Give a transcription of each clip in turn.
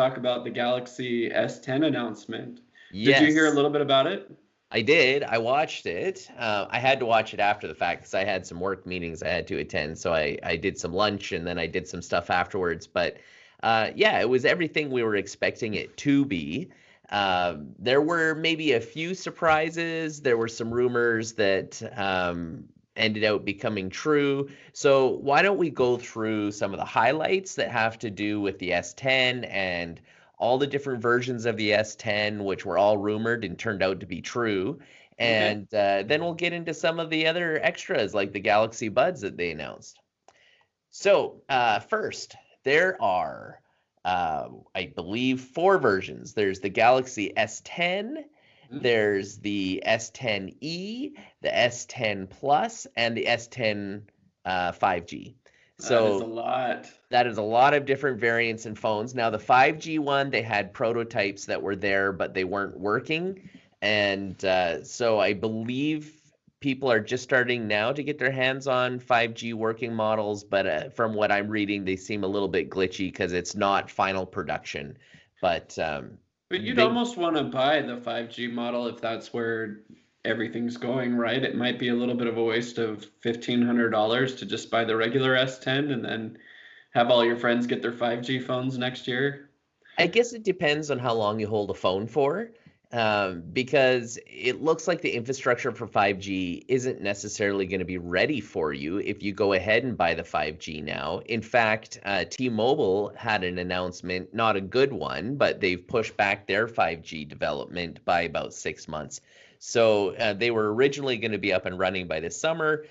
talk about the Galaxy S10 announcement. Did you hear a Yes, little bit about it? I did. I watched it. I had to watch it after the fact because I had some work meetings I had to attend. So I did some lunch and then I did some stuff afterwards. But yeah, it was everything we were expecting it to be. There were maybe a few surprises. There were some rumors that ended up becoming true. So why don't we go through some of the highlights that have to do with the S10 and all the different versions of the S10, which were all rumored and turned out to be true. Okay. And then we'll get into some of the other extras like the Galaxy Buds that they announced. So, first, there are, I believe, four versions. There's the Galaxy S10, Mm, there's the S10e, the S10 Plus, and the S10 5G. that is a So lot. that is a lot of different variants and phones. Now, the 5G one, they had prototypes that were there, but they weren't working. And so I believe people are just starting now to get their hands on 5G working models. But from what I'm reading, they seem a little bit glitchy because it's not final production. But But you'd they almost want to buy the 5G model if that's where everything's going, right? It might be a little bit of a waste of $1,500 to just buy the regular S10 and then have all your friends get their 5G phones next year. I guess it depends on how long you hold a phone for, because it looks like the infrastructure for 5G isn't necessarily going to be ready for you if you go ahead and buy the 5G now. In fact, T-Mobile had an announcement, not a good one, but they've pushed back their 5G development by about 6 months. So they were originally going to be up and running by this summer.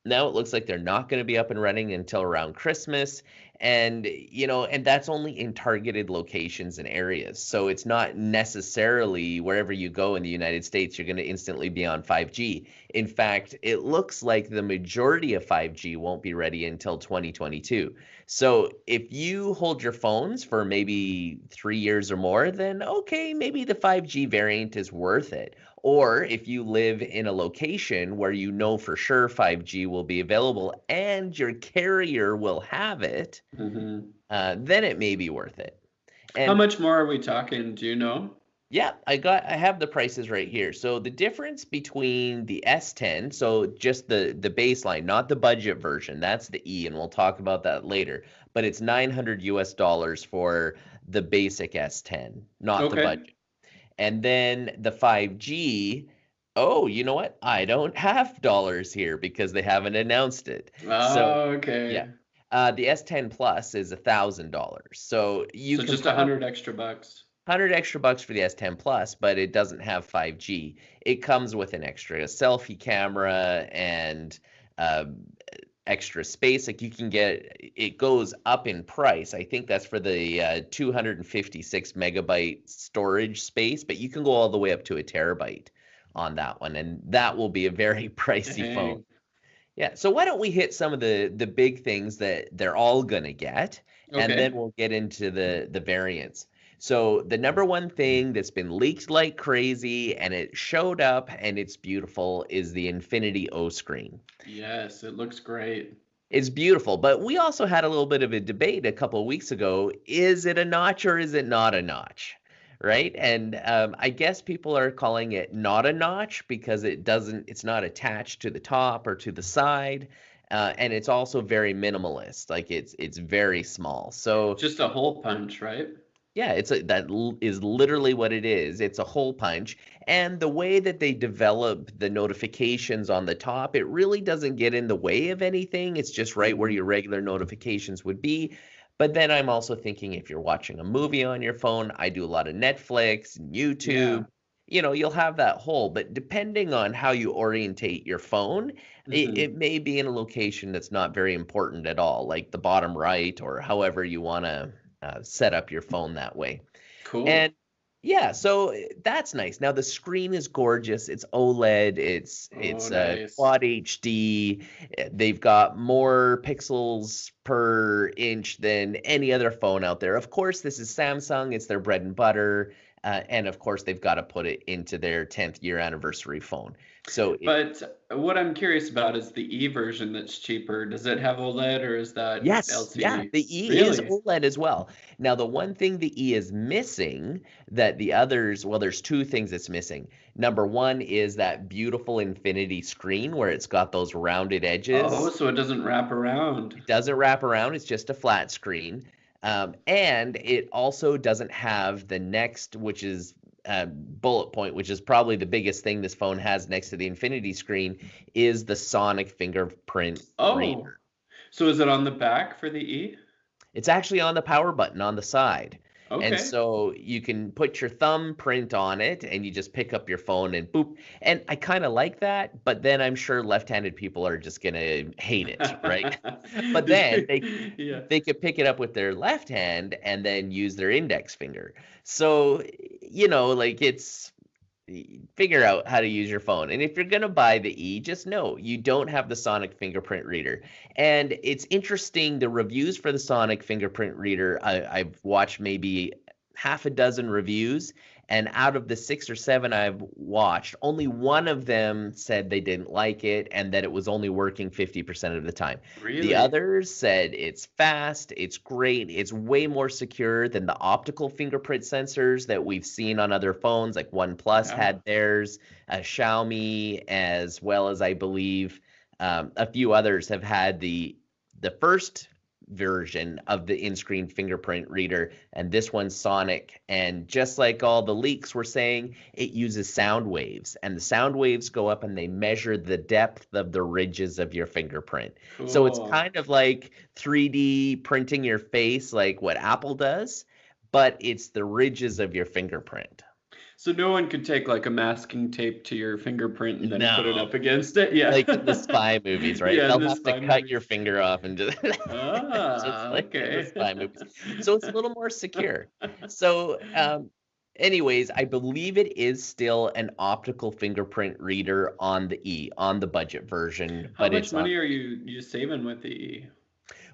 Now it looks like they're not going to be up and running until around Christmas. And, and that's only in targeted locations and areas. So it's not necessarily wherever you go in the United States, you're going to instantly be on 5G. In fact, it looks like the majority of 5G won't be ready until 2022. So if you hold your phones for maybe 3 years or more, then okay, maybe the 5G variant is worth it. Or if you live in a location where you know for sure 5G will be available and your carrier will have it, Hmm. then it may be worth it. How And much more are we talking? Do you know? yeah, I have the prices right here. So the difference between the S10, so just the baseline, not the budget version, that's the E, and we'll talk about that later. But it's 900 US dollars for the basic S10, not the Okay. budget. And then the 5G, oh, you know what? I don't have dollars here because they haven't announced it. So, Oh, yeah. okay. The S10 Plus is $1,000. So you So can just a probably hundred extra bucks. 100 extra bucks for the S10 Plus, but it doesn't have 5G. It comes with an extra selfie camera and uh, extra space. Like you can get, it goes up in price. I think that's for the 256 megabyte storage space, but you can go all the way up to a terabyte on that one, and that will be a very pricey phone. Dang. Yeah, so why don't we hit some of the big things that they're all gonna get, and then Okay. we'll get into the variants. So the number one thing that's been leaked like crazy, and it showed up, and it's beautiful, is the Infinity O screen. Yes, it looks great. It's beautiful, but we also had a little bit of a debate a couple of weeks ago. Is it a notch or is it not a notch? Right? And I guess people are calling it not a notch because it's not attached to the top or to the side. And it's also very minimalist. Like it's very small. So Just a hole punch, right? yeah, is literally what it is. It's a hole punch. And the way that they develop the notifications on the top, it really doesn't get in the way of anything. It's just right where Hmm. your regular notifications would be. But then I'm also thinking if you're watching a movie on your phone, I do a lot of Netflix and Yeah. YouTube, you'll have that hole. But depending on how you orientate your phone, it Hmm. may be in a location that's not very important at all, like the bottom right or however you want to set up your phone that way. Cool. And yeah, so that's nice. Now the screen is gorgeous. It's OLED. Oh, It's nice. quad HD. They've got more pixels per inch than any other phone out there. Of course, this is Samsung. It's their bread and butter. And of course, they've got to put it into their 10th year anniversary phone. So But what I'm curious about is the E version that's cheaper. Does it have OLED or is that yes, yeah, LCD? the E is Really? OLED as well. Now, the one thing the E is missing that the others, well, there's two things it's missing. Number one is that beautiful infinity screen where it's got those rounded Oh, edges. so it doesn't wrap around. It doesn't wrap around, it's just a flat screen. And it also doesn't have the next, which is bullet point, which is probably the biggest thing this phone has next to the infinity screen, is the sonic fingerprint Oh, reader. so is it on the back for the E? It's actually on the power button on the side. And Okay. so you can put your thumbprint on it and you just pick up your phone and boop. And I kind of like that, but then I'm sure left-handed people are just going to hate it, right? But then Yeah. they could pick it up with their left hand and then use their index finger. So, like figure out how to use your phone. And if you're going to buy the E, just know you don't have the sonic fingerprint reader. And it's interesting, the reviews for the sonic fingerprint reader, I've watched maybe half a dozen reviews, and out of the 6 or 7 I've watched, only one of them said they didn't like it and that it was only working 50% of the time. The Really? others said it's fast, it's great, it's way more secure than the optical fingerprint sensors that we've seen on other phones, like OnePlus Yeah. had theirs, Xiaomi, as well as I believe a few others have had the first version of the in-screen fingerprint reader, and this one's sonic. And just like all the leaks were saying, it uses sound waves, and the sound waves go up and they measure the depth of the ridges of your fingerprint. So it's Cool. kind of like 3D printing your face, like what Apple does, but it's the ridges of your fingerprint. So no one could take like a masking tape to your fingerprint and then put it No, up against it? Yeah. like in the spy movies, right? Yeah, in They'll the have to spy cut movies. your finger off and just just Ah, like in the okay. spy movies. So it's a little more secure. So, anyways, I believe it is still an optical fingerprint reader on the E, on the budget version, How but much it's on money are the E. you saving with the E?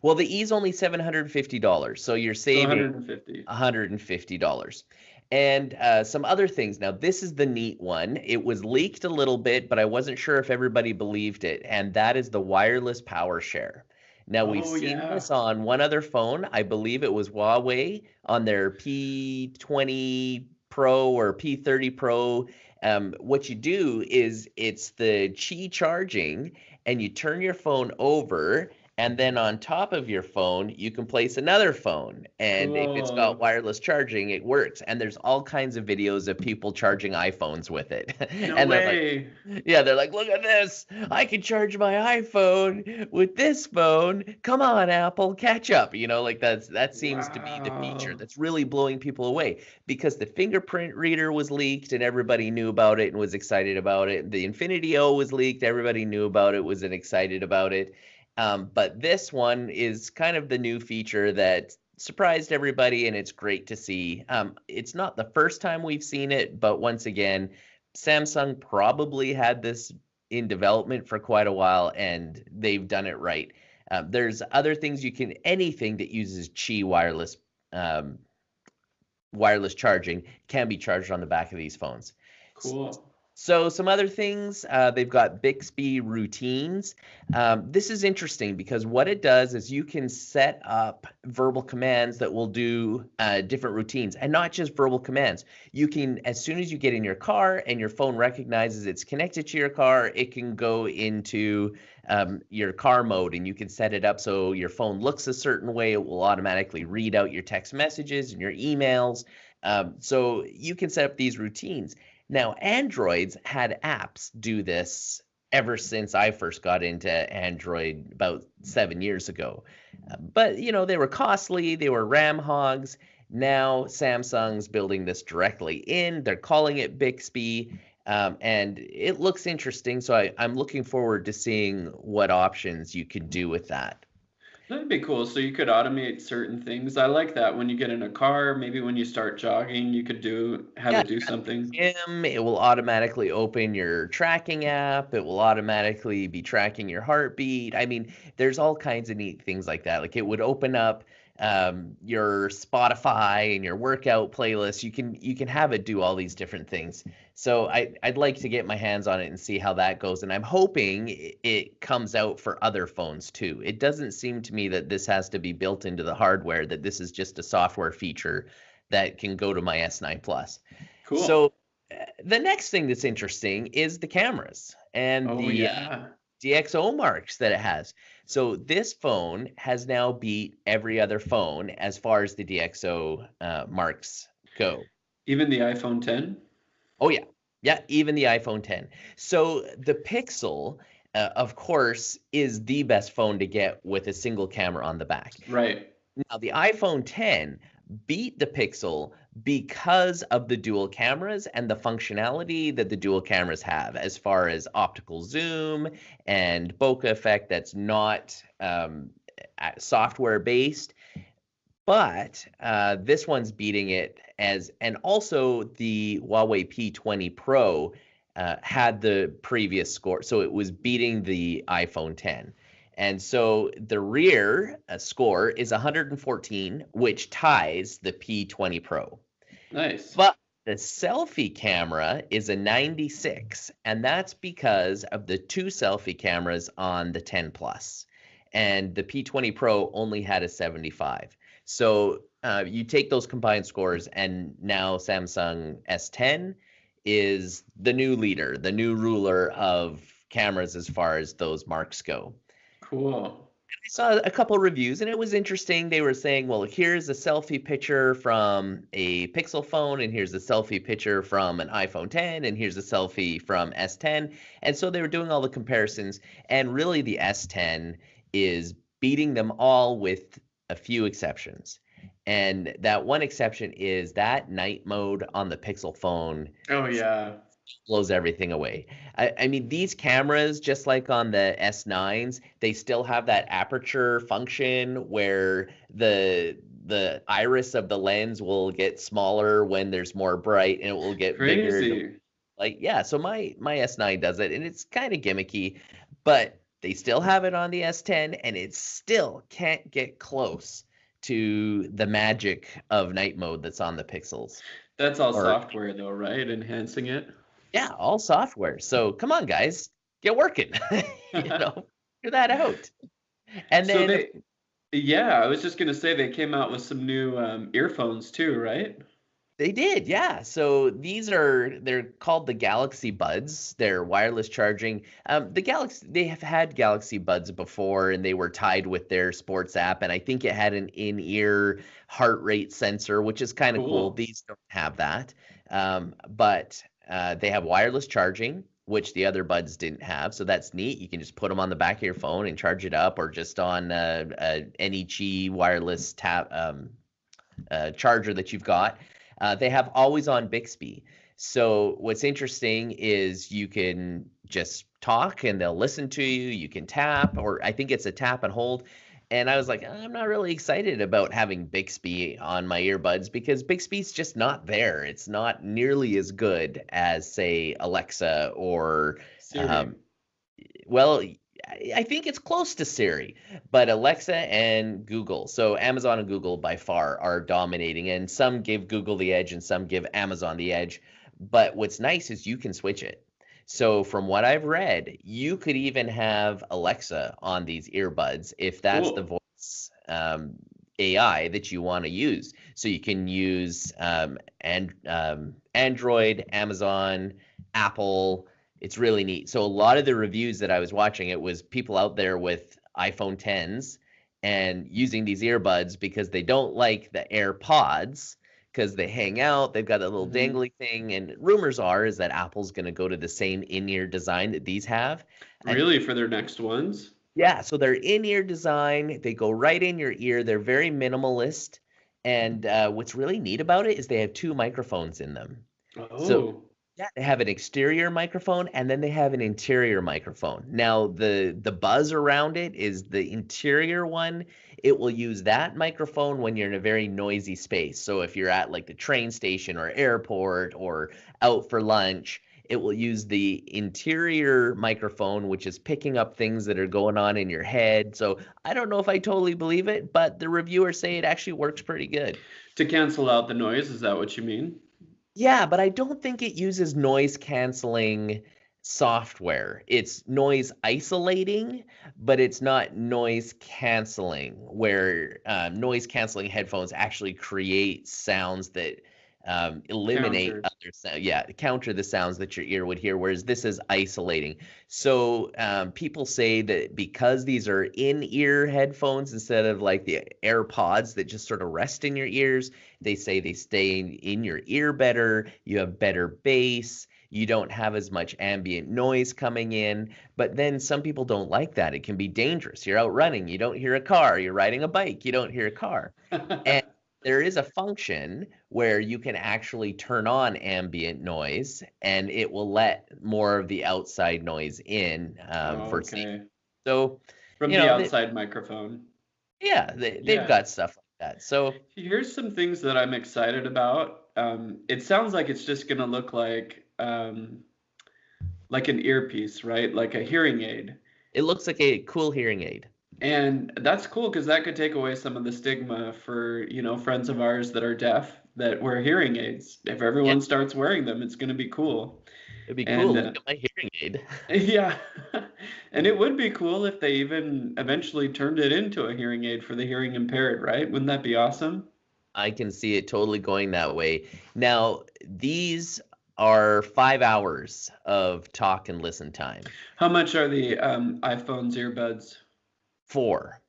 Well, the E is only $750, so you're So saving 150. $150. And some other things. Now, this is the neat one. It was leaked a little bit, but I wasn't sure if everybody believed it, and that is the wireless power share. Now, we've Oh seen yeah. this on one other phone. I believe it was Huawei on their P20 Pro or P30 Pro. What you do is it's the Qi charging, and you turn your phone over, and then on top of your phone, you can place another phone. And if it's got Cool. wireless charging, it works. And there's all kinds of videos of people charging iPhones with it. No And they're like, way. yeah, they're like, look at this. I can charge my iPhone with this phone. Come on, Apple, catch up. Like that seems to be the feature Wow. that's really blowing people away because the fingerprint reader was leaked and everybody knew about it and was excited about it. The Infinity O was leaked, everybody knew about it, was excited about it. But this one is kind of the new feature that surprised everybody, and it's great to see. It's not the first time we've seen it, but once again, Samsung probably had this in development for quite a while, and they've done it right. There's other things anything that uses Qi um, wireless charging can be charged on the back of these phones. Cool. So some other things, they've got Bixby Routines. This is interesting because what it does is you can set up verbal commands that will do different routines, and not just verbal commands. You can, as soon as you get in your car and your phone recognizes it's connected to your car, it can go into your car mode, and you can set it up so your phone looks a certain way. It will automatically read out your text messages and your emails. So you can set up these routines. Now, Androids had apps do this ever since I first got into Android about 7 years ago. But, they were costly, they were RAM hogs. Now, Samsung's building this directly in. They're calling it Bixby, and it looks interesting. So I'm looking forward to seeing what options you could do with that. That'd be cool. So you could automate certain things. I like that when you get in a car, maybe when you start jogging, you could have Yeah, it do you're at something. the gym, it will automatically open your tracking app. It will automatically be tracking your heartbeat. I mean, there's all kinds of neat things like that. Like it would open up your Spotify and your workout playlist. You can have it do all these different things. So I'd like to get my hands on it and see how that goes. And I'm hoping it comes out for other phones too. It doesn't seem to me that this has to be built into the hardware, that this is just a software feature that can go to my S9 Plus. Cool. So the next thing that's interesting is the cameras and Oh the yeah. DxO marks that it has. So this phone has now beat every other phone as far as the DxO marks go. Even the iPhone 10? Oh yeah, yeah, even the iPhone 10. So the Pixel, of course, is the best phone to get with a single camera on the back. Right. Now, the iPhone 10 beat the Pixel because of the dual cameras and the functionality that the dual cameras have, as far as optical zoom and bokeh effect that's not software based. But this one's beating it and also the Huawei P20 Pro had the previous score. So it was beating the iPhone 10. And so the rear score is 114, which ties the P20 Pro. Nice. But the selfie camera is a 96, and that's because of the two selfie cameras on the 10 Plus. And the P20 Pro only had a 75. So you take those combined scores, and now Samsung S10 is the new leader, the new ruler of cameras as far as those marks go. Cool. I saw a couple reviews and it was interesting. They were saying, well, here's a selfie picture from a Pixel phone, and here's a selfie picture from an iPhone 10, and here's a selfie from S10. And so they were doing all the comparisons, and really the S10 is beating them all with a few exceptions. And that one exception is that night mode on the Pixel phone Oh yeah. blows everything away. I mean, these cameras, just like on the S9s, they still have that aperture function where the iris of the lens will get smaller when there's more bright, and it will get bigger. Crazy. Like, yeah, so my S9 does it, and it's kind of gimmicky, but they still have it on the S10, and it still can't get close to the magic of night mode that's on the Pixels. That's all Or software though, right? Enhancing it. yeah, all software. So come on, guys, get working. Figure that out. And So then yeah, I was just gonna say they came out with some new earphones too, right? they did, yeah. So they're called the Galaxy Buds. They're wireless charging. They have had Galaxy Buds before, and they were tied with their sports app, and I think it had an in-ear heart rate sensor, which is kind of cool. Cool. These don't have that, but they have wireless charging, which the other buds didn't have. So that's neat. You can just put them on the back of your phone and charge it up, or just on a NEG wireless charger that you've got. They have always on Bixby. So what's interesting is you can just talk and they'll listen to you. You can tap, or I think it's a tap and hold. And I was like, I'm not really excited about having Bixby on my earbuds because Bixby's just not there. It's not nearly as good as, say, Alexa or, Siri. well, I think it's close to Siri, but Alexa and Google. So Amazon and Google by far are dominating, and some give Google the edge and some give Amazon the edge. But what's nice is you can switch it. So from what I've read, you could even have Alexa on these earbuds if that's the Cool. voice AI that you want to use. So you can use Android, Amazon, Apple. It's really neat. So a lot of the reviews that I was watching, it was people out there with iPhone 10s and using these earbuds because they don't like the AirPods because they hang out. They've got that little Hmm. dangly thing. And rumors are is that Apple's going to go to the same in-ear design that these have. And Really, for their next ones? yeah, so they're in-ear design. They go right in your ear. They're very minimalist. And what's really neat about it is they have two microphones in them. So Oh, yeah, they have an exterior microphone and then they have an interior microphone. Now the buzz around it is the interior one. It will use that microphone when you're in a very noisy space. So if you're at like the train station or airport or out for lunch, It will use the interior microphone, which is picking up things that are going on in your head. So I don't know if I totally believe it, but the reviewers say it actually works pretty good. To cancel out the noise, is that what you mean? Yeah, but I don't think it uses noise canceling software. It's noise isolating, but it's not noise canceling, where noise canceling headphones actually create sounds that eliminate Counter. other sound. Yeah, counter the sounds that your ear would hear, whereas this is isolating. So people say that because these are in-ear headphones instead of like the AirPods that just sort of rest in your ears, they say they stay in your ear better, you have better bass, you don't have as much ambient noise coming in. But then some people don't like that. It can be dangerous. You're out running, you don't hear a car. You're riding a bike, you don't hear a car. And there is a function where you can actually turn on ambient noise and it will let more of the outside noise in Oh, for safety. okay. So, From you the know, outside microphone. yeah, they've Yeah. got stuff like that. So, Here's some things that I'm excited about. It sounds like it's just gonna look like an earpiece, right? Like a hearing aid. it looks like a cool hearing aid. And that's cool because that could take away some of the stigma for, friends of ours that are deaf that wear hearing aids. If Yeah, everyone starts wearing them, it's going to be cool. it'd be cool. And Look at my hearing aid. yeah, and it would be cool if they even eventually turned it into a hearing aid for the hearing impaired, right? Wouldn't that be awesome? I can see it totally going that way. Now, these are 5 hours of talk and listen time. How much are the iPhone's earbuds? 4.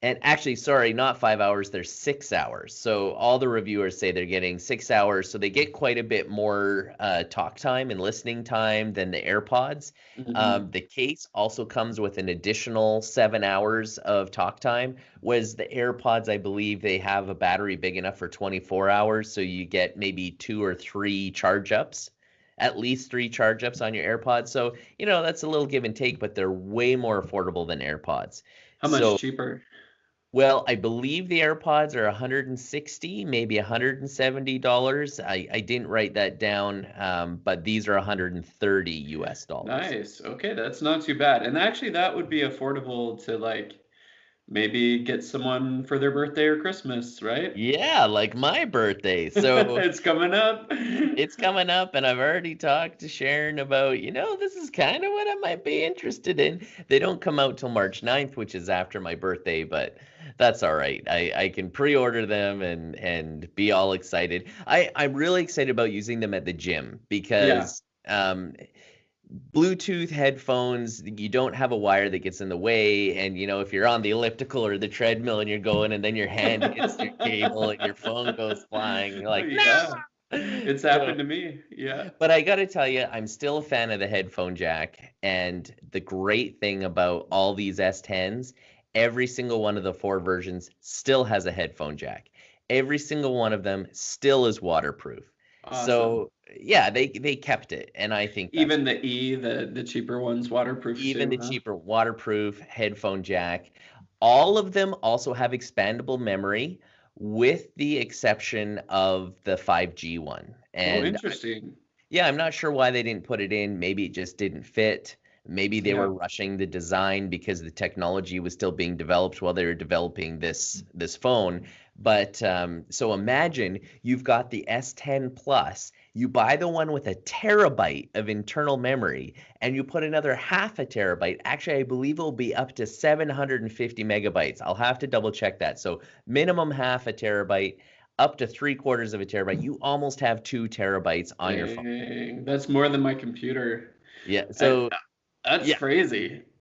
And actually, sorry, not 5 hours, they're 6 hours. So all the reviewers say they're getting 6 hours. So they get quite a bit more talk time and listening time than the AirPods. Hmm. The case also comes with an additional 7 hours of talk time, whereas the AirPods, I believe they have a battery big enough for 24 hours. So you get maybe 2 or 3 charge ups. At least 3 charge ups on your AirPods. So, that's a little give and take, but they're way more affordable than AirPods. How much So cheaper? well, I believe the AirPods are 160, maybe $170. I didn't write that down, but these are 130 US dollars. Nice. Okay, that's not too bad. And actually, that would be affordable to like maybe get someone for their birthday or Christmas, right? Yeah, like my birthday. So It's coming up. it's coming up, and I've already talked to Sharon about, this is kind of what I might be interested in. They don't come out till March 9th, which is after my birthday, but that's all right. I can pre-order them and be all excited. I'm really excited about using them at the gym Yeah. because Bluetooth headphones, you don't have a wire that gets in the way. And, if you're on the elliptical or the treadmill and you're going and then your hand hits your cable and your phone goes flying, you're like, Yeah. no. It's So, happened to me. Yeah. but I got to tell you, I'm still a fan of the headphone jack. And the great thing about all these S10s, every single one of the 4 versions still has a headphone jack. Every single one of them still is waterproof. Awesome. So, yeah, they kept it. And I think that's Even the E, the cheaper one's waterproof even too, the huh? cheaper waterproof headphone jack. All of them also have expandable memory, with the exception of the 5G one. Oh, And interesting. yeah, I'm not sure why they didn't put it in. Maybe it just didn't fit. Maybe they Yeah. were rushing the design because the technology was still being developed while they were developing this phone. But so imagine you've got the S10 Plus. You buy the one with a terabyte of internal memory, and you put another half a terabyte. Actually, I believe it will be up to 750 megabytes. I'll have to double check that. So minimum half a terabyte, up to 3/4 of a terabyte. You almost have 2 terabytes on your phone. Dang, that's more than my computer. Yeah. I, So that's yeah, crazy.